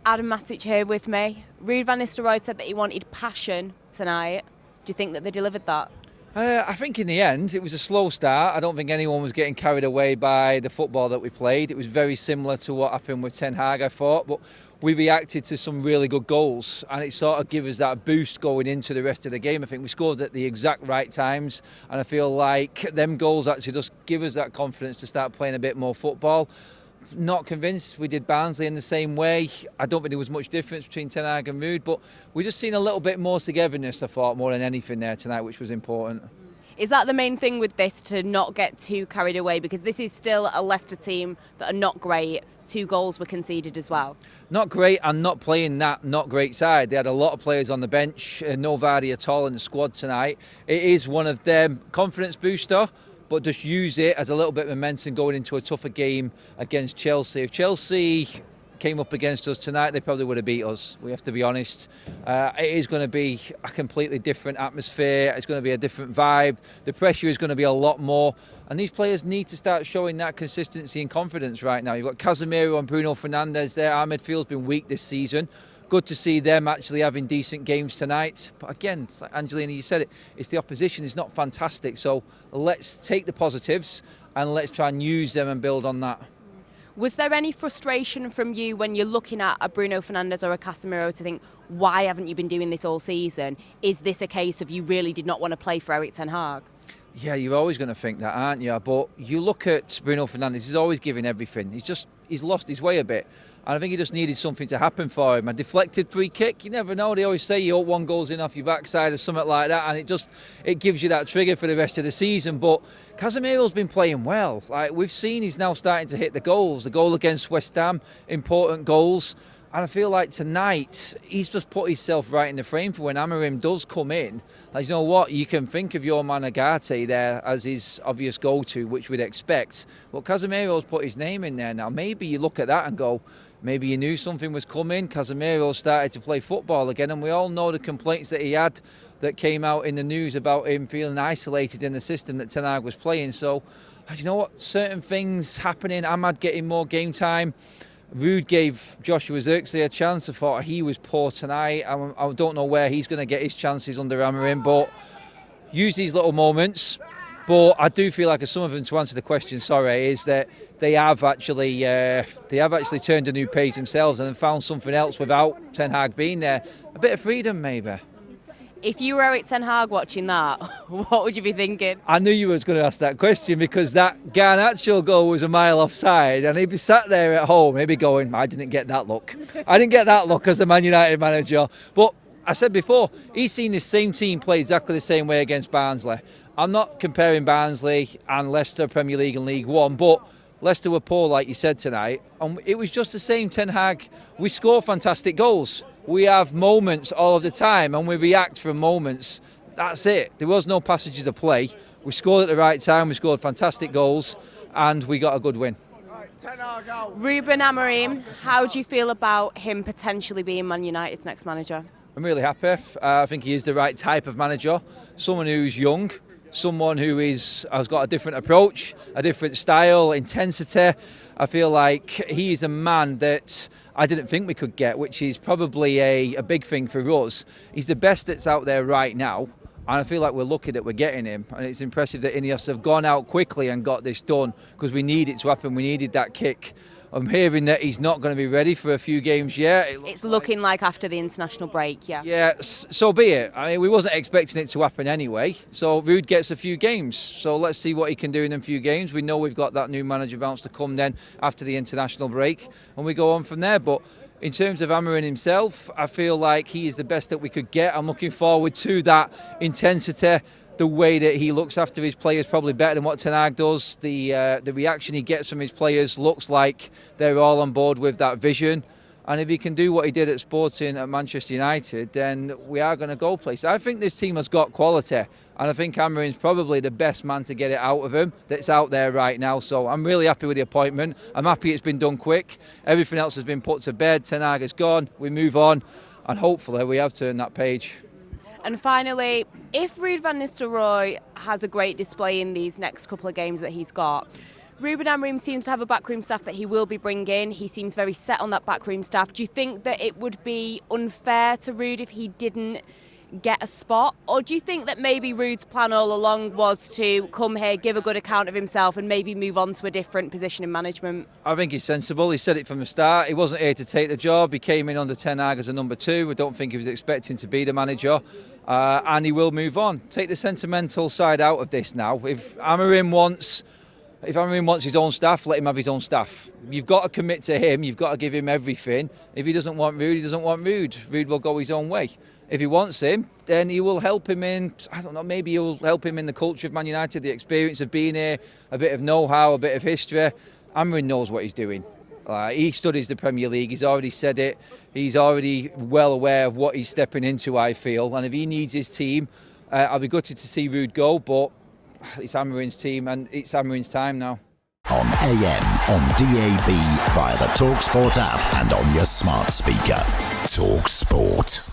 Adam Matic here with me. Ruud van Nistelrooy said that he wanted passion tonight. Do you think that they delivered that? I think in the end it was a slow start. I don't think anyone was getting carried away by the football that we played. It was very similar to what happened with Ten Hag, I thought, but we reacted to some really good goals and it sort of gave us that boost going into the rest of the game. I think we scored at the exact right times and I feel like them goals actually just give us that confidence to start playing a bit more football. Not convinced we did Barnsley in the same way. I don't think there was much difference between Ten Hag and Ruud, but we just seen a little bit more togetherness, I thought, more than anything there tonight, which was important. Is that the main thing with this, to not get too carried away? Because this is still a Leicester team that are not great. 2 goals were conceded as well. Not great and not playing that not great side. They had a lot of players on the bench, no Vardy at all in the squad tonight. It is one of them confidence booster, but just use it as a little bit of momentum going into a tougher game against Chelsea. If Chelsea came up against us tonight, they probably would have beat us. We have to be honest. It is going to be a completely different atmosphere. It's going to be a different vibe. The pressure is going to be a lot more. And these players need to start showing that consistency and confidence right now. You've got Casemiro and Bruno Fernandes there. Our midfield's been weak this season. Good to see them actually having decent games tonight. But again, it's like Angelina, you said it, it's the opposition is not fantastic. So let's take the positives and let's try and use them and build on that. Was there any frustration from you when you're looking at a Bruno Fernandes or a Casemiro to think, why haven't you been doing this all season? Is this a case of you really did not want to play for Erik Ten Hag? Yeah, you're always going to think that, aren't you? But you look at Bruno Fernandes, he's always giving everything. He's lost his way a bit. And I think he just needed something to happen for him. A deflected free kick, you never know. They always say you hope one goes in off your backside or something like that, and it gives you that trigger for the rest of the season. But Casemiro's been playing well. Like we've seen, he's now starting to hit the goals. The goal against West Ham, important goals. And I feel like tonight, he's just put himself right in the frame for when Amorim does come in. Like, you know what, you can think of your man Agate there as his obvious go-to, which we'd expect. But Casemiro's put his name in there now. Maybe you look at that and go, maybe you knew something was coming. Casemiro started to play football again, and we all know the complaints that he had that came out in the news about him feeling isolated in the system that Ten Hag was playing. So, you know what, certain things happening, Ahmad getting more game time. Ruud gave Joshua Zirkzee a chance. I thought he was poor tonight. I don't know where he's going to get his chances under Amorim, but use these little moments. But I do feel like some of them, to answer the question, is that they have actually turned a new page themselves and found something else without Ten Hag being there. A bit of freedom, maybe. If you were Erik Ten Hag watching that, what would you be thinking? I knew you was going to ask that question because that Garnacho goal was a mile offside and he'd be sat there at home, maybe going, I didn't get that look. I didn't get that look as the Man United manager. But I said before, he's seen this same team play exactly the same way against Barnsley. I'm not comparing Barnsley and Leicester, Premier League and League One, but Leicester were poor, like you said tonight. And it was just the same Ten Hag. We score fantastic goals. We have moments all of the time and we react from moments. That's it. There was no passages of play. We scored at the right time. We scored fantastic goals and we got a good win. Ruben Amorim, how do you feel about him potentially being Man United's next manager? I'm really happy. I think he is the right type of manager. Someone who's young, someone who has got a different approach, a different style, intensity. I feel like he is a man that I didn't think we could get, which is probably a big thing for us. He's the best that's out there right now, and I feel like we're lucky that we're getting him. And it's impressive that Ineos have gone out quickly and got this done because we need it to happen. We needed that kick. I'm hearing that he's not going to be ready for a few games yet. It's looking like after the international break, yeah. Yeah, so be it. I mean, we wasn't expecting it to happen anyway. So Ruud gets a few games. So let's see what he can do in a few games. We know we've got that new manager bounce to come then after the international break. And we go on from there. But in terms of Amorim himself, I feel like he is the best that we could get. I'm looking forward to that intensity. The way that he looks after his players probably better than what Ten Hag does. The reaction he gets from his players looks like they're all on board with that vision. And if he can do what he did at Sporting at Manchester United, then we are going to go places. I think this team has got quality. And I think Amorim's probably the best man to get it out of him that's out there right now. So I'm really happy with the appointment. I'm happy it's been done quick. Everything else has been put to bed. Ten Hag is gone. We move on. And hopefully we have turned that page. And finally, if Ruud van Nistelrooy has a great display in these next couple of games that he's got, Ruben Amorim seems to have a backroom staff that he will be bringing. He seems very set on that backroom staff. Do you think that it would be unfair to Ruud if he didn't get a spot? Or do you think that maybe Ruud's plan all along was to come here, give a good account of himself and maybe move on to a different position in management? I think he's sensible. He said it from the start. He wasn't here to take the job. He came in under Ten Hag as a number 2. I don't think he was expecting to be the manager. And he will move on. Take the sentimental side out of this now. If Amorim wants his own staff, let him have his own staff. You've got to commit to him. You've got to give him everything. If he doesn't want Ruud, he doesn't want Ruud. Ruud will go his own way. If he wants him, then he will help him in, I don't know, maybe he'll help him in the culture of Man United, the experience of being here, a bit of know-how, a bit of history. Amorim knows what he's doing. He studies the Premier League. He's already said it. He's already well aware of what he's stepping into, I feel. And if he needs his team, I'll be gutted to see Ruud go, but it's Amorim's team and it's Amorim's time now. On AM, on DAB, via the talkSPORT app and on your smart speaker. talkSPORT.